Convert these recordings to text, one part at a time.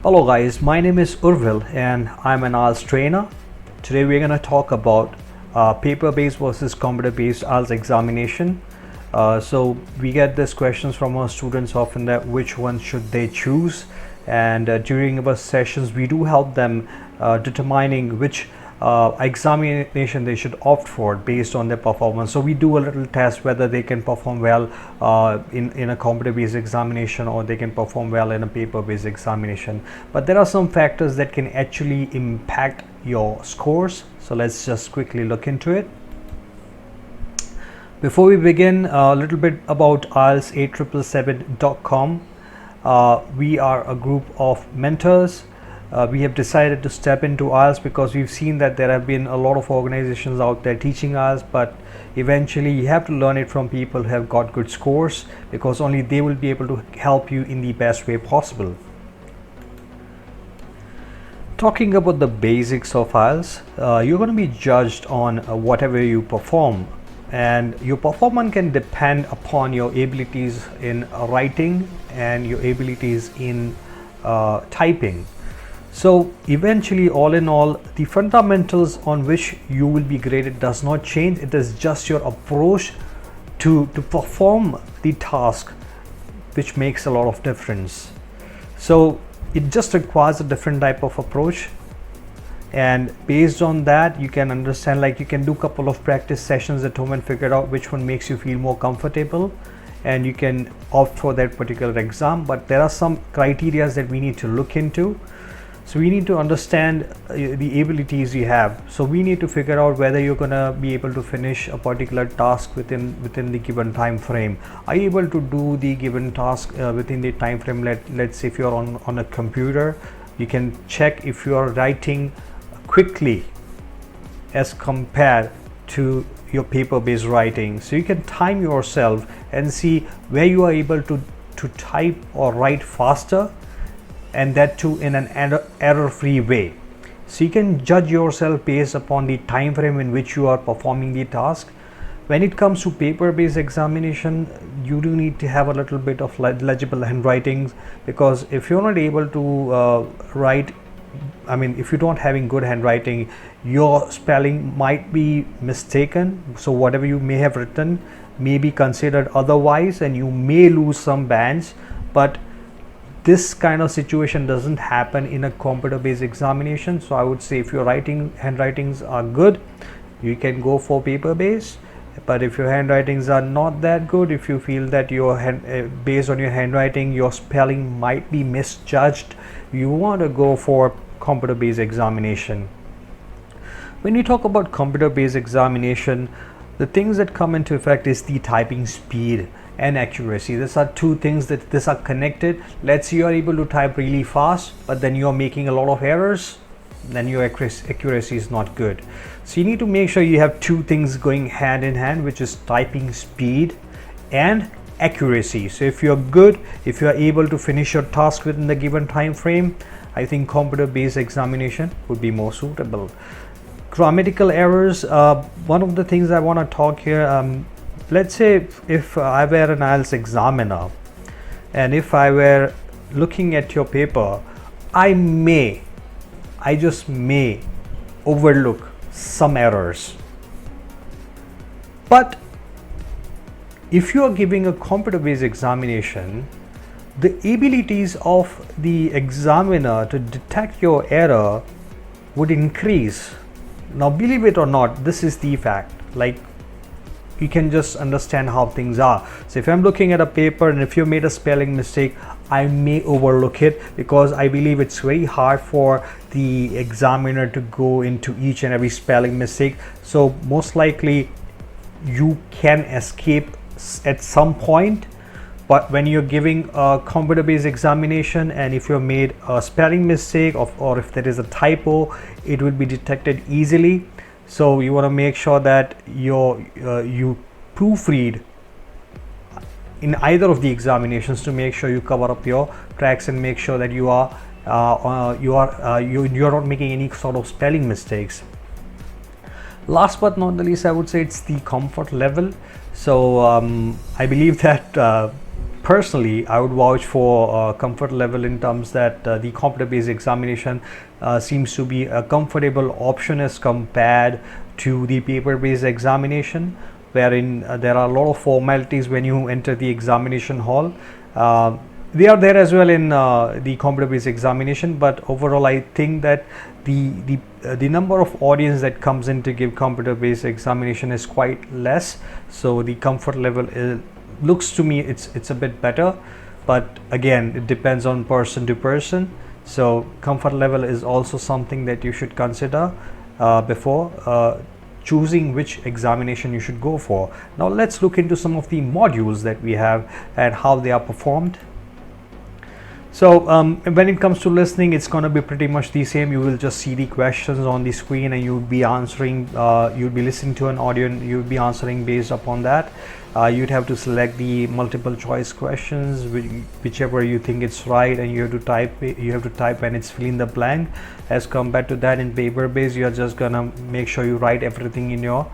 Hello guys, my name is Urvil and I'm an IELTS trainer. Today we're going to talk about paper-based versus computer-based IELTS examination. So we get these questions from our students often, that which one should they choose, and during our sessions we do help them determining which examination they should opt for based on their performance. So we do a little test whether they can perform well in a computer-based examination, or they can perform well in a paper-based examination. But there are some factors that can actually impact your scores, so let's just quickly look into it. Before we begin, a little bit about IELTS8777.com. We are a group of mentors. We have decided to step into IELTS because we've seen that there have been a lot of organizations out there teaching IELTS, but eventually you have to learn it from people who have got good scores, because only they will be able to help you in the best way possible. Talking about the basics of IELTS, you're going to be judged on whatever you perform, and your performance can depend upon your abilities in writing and your abilities in typing. So eventually, all in all, the fundamentals on which you will be graded does not change. It is just your approach to perform the task which makes a lot of difference. So it just requires a different type of approach, and based on that you can understand, like you can do a couple of practice sessions at home and figure out which one makes you feel more comfortable, and you can opt for that particular exam. But there are some criteria that we need to look into. So we need to understand the abilities you have. So we need to figure out whether you're going to be able to finish a particular task within the given time frame. Are you able to do the given task within the time frame? Let's say if you're on a computer, you can check if you are writing quickly as compared to your paper-based writing. So you can time yourself and see where you are able to type or write faster, and that too in an error-free way. So you can judge yourself based upon the time frame in which you are performing the task. When it comes to paper-based examination, you do need to have a little bit of legible handwriting, because if you're not able to write, if you don't having good handwriting, your spelling might be mistaken. So whatever you may have written may be considered otherwise, and you may lose some bands. But this kind of situation doesn't happen in a computer-based examination. So I would say if your handwritings are good, you can go for paper-based. But if your handwritings are not that good, if you feel that based on your handwriting your spelling might be misjudged, you want to go for computer-based examination. When we talk about computer-based examination, the things that come into effect is the typing speed and accuracy. These are two things that are connected. Let's say you are able to type really fast, but then you are making a lot of errors, then your accuracy is not good. So you need to make sure you have two things going hand in hand, which is typing speed and accuracy. So if you're good, if you are able to finish your task within the given time frame, I think computer-based examination would be more suitable. Grammatical errors, one of the things I want to talk here, let's say if I were an IELTS examiner, and if I were looking at your paper, I just may overlook some errors. But if you are giving a computer-based examination, the abilities of the examiner to detect your error would increase. Now, believe it or not, this is the fact. Like, you can just understand how things are. So if I'm looking at a paper and if you made a spelling mistake, I may overlook it, because I believe it's very hard for the examiner to go into each and every spelling mistake. So most likely you can escape at some point. But when you're giving a computer-based examination, and if you've made a spelling mistake or if there is a typo, it will be detected easily. So you want to make sure that you proofread in either of the examinations to make sure you cover up your tracks and make sure that you're not making any sort of spelling mistakes. Last but not the least, I would say it's the comfort level. So I believe that personally, I would vouch for comfort level in terms that the computer-based examination seems to be a comfortable option as compared to the paper-based examination, wherein there are a lot of formalities when you enter the examination hall. They are there as well in the computer-based examination, but overall I think that the number of audience that comes in to give computer-based examination is quite less, so the comfort level looks to me it's a bit better, but again it depends on person to person. So comfort level is also something that you should consider before choosing which examination you should go for. Now let's look into some of the modules that we have and how they are performed. So when it comes to listening, it's going to be pretty much the same. You will just see the questions on the screen and you'll be answering, you'll be listening to an audio and you'll be answering based upon that. You'd have to select the multiple choice questions, whichever you think it's right, and you have to type and it's fill in the blank. As compared to that, in paper based, you're just gonna make sure you write everything in your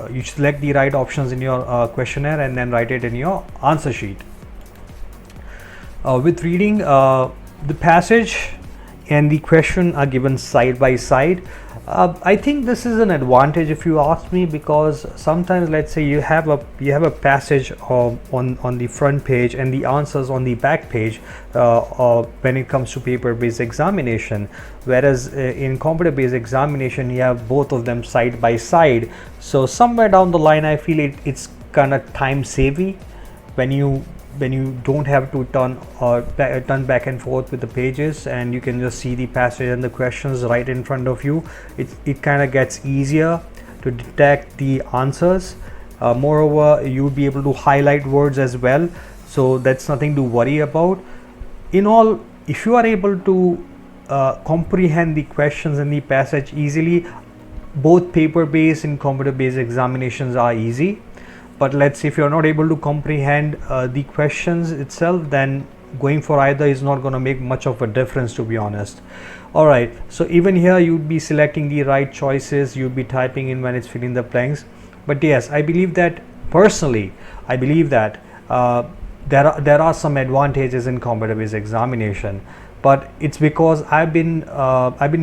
you select the right options in your questionnaire and then write it in your answer sheet. With reading, the passage and the question are given side by side. I think this is an advantage if you ask me, because sometimes let's say you have a passage on the front page and the answers on the back page when it comes to paper-based examination, whereas in computer-based examination you have both of them side by side. So somewhere down the line I feel it's kind of time savvy when you don't have to turn back and forth with the pages, and you can just see the passage and the questions right in front of you. It kind of gets easier to detect the answers. Moreover, you'll be able to highlight words as well, so that's nothing to worry about. In all, if you are able to comprehend the questions in the passage easily, both paper-based and computer-based examinations are easy. But let's say if you're not able to comprehend the questions itself, then going for either is not going to make much of a difference, to be honest. All right, so even here you'd be selecting the right choices, you'll be typing in when it's filling the blanks. But yes, I believe that personally, I believe that there are some advantages in computer-based examination, but it's because I've been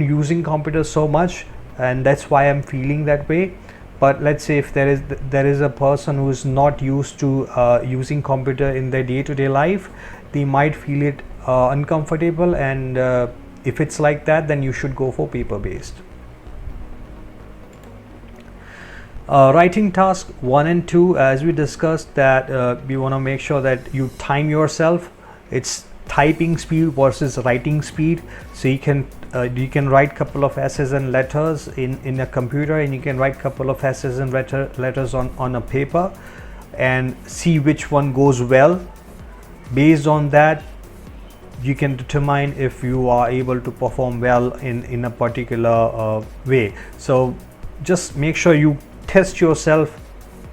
using computers so much, and that's why I'm feeling that way. But let's say if there is a person who is not used to using computer in their day-to-day life, they might feel it uncomfortable, and if it's like that, then you should go for paper-based. Writing task 1 and 2, as we discussed, that we want to make sure that you time yourself. It's typing speed versus writing speed. So you can write couple of essays and letters in a computer, and you can write couple of essays and letters on a paper, and see which one goes well. Based on that, you can determine if you are able to perform well in a particular way. So just make sure you test yourself.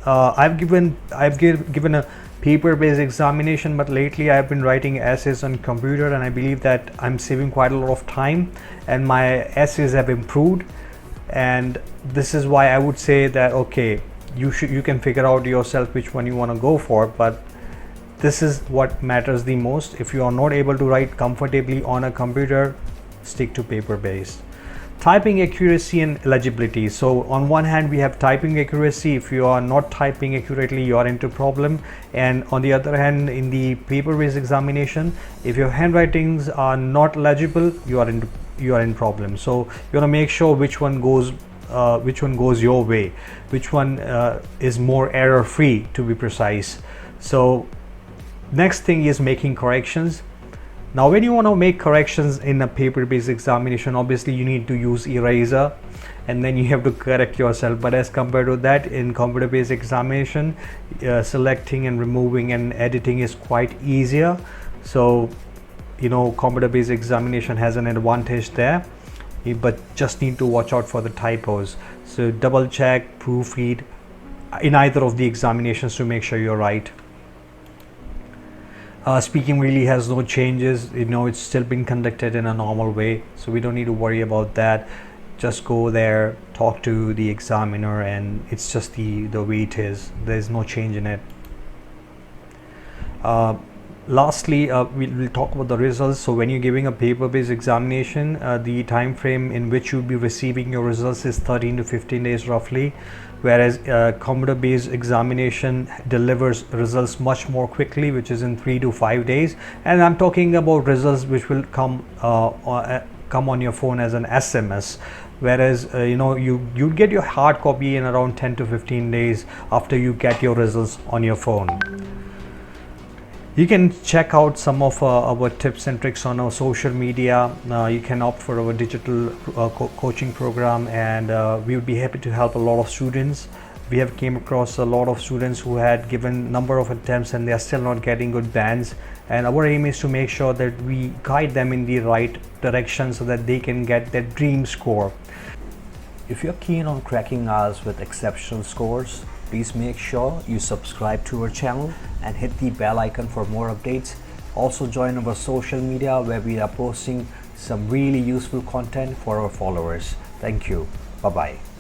I've given a paper-based examination, but lately I've been writing essays on computer, and I believe that I'm saving quite a lot of time and my essays have improved. And this is why I would say that okay, you can figure out yourself which one you want to go for, but this is what matters the most. If you are not able to write comfortably on a computer, stick to paper-based. Typing accuracy and legibility. So on one hand we have typing accuracy. If you are not typing accurately, you are into problem. And on the other hand, in the paper-based examination, if your handwritings are not legible, you are in problem. So you want to make sure which one goes your way, which one is more error free, to be precise. So next thing is making corrections. Now when you want to make corrections in a paper-based examination, obviously you need to use eraser, and then you have to correct yourself. But as compared to that, in computer-based examination, selecting and removing and editing is quite easier. So computer-based examination has an advantage there, but just need to watch out for the typos. So double check, proofread in either of the examinations to make sure you're right. Speaking really has no changes. It's still been conducted in a normal way, so we don't need to worry about that. Just go there, talk to the examiner, and it's just the way it is. There's no change in it. Lastly, we'll talk about the results. So when you're giving a paper-based examination, the time frame in which you'll be receiving your results is 13 to 15 days roughly, whereas computer-based examination delivers results much more quickly, which is in 3 to 5 days. And I'm talking about results which will come on your phone as an SMS, whereas you get your hard copy in around 10 to 15 days after you get your results on your phone. You can check out some of our tips and tricks on our social media. You can opt for our digital coaching program, and we would be happy to help a lot of students. We have came across a lot of students who had given number of attempts and they are still not getting good bands, and our aim is to make sure that we guide them in the right direction so that they can get their dream score. If you're keen on cracking IELTS with exceptional scores, please make sure you subscribe to our channel and hit the bell icon for more updates. Also join our social media where we are posting some really useful content for our followers. Thank you. Bye-bye.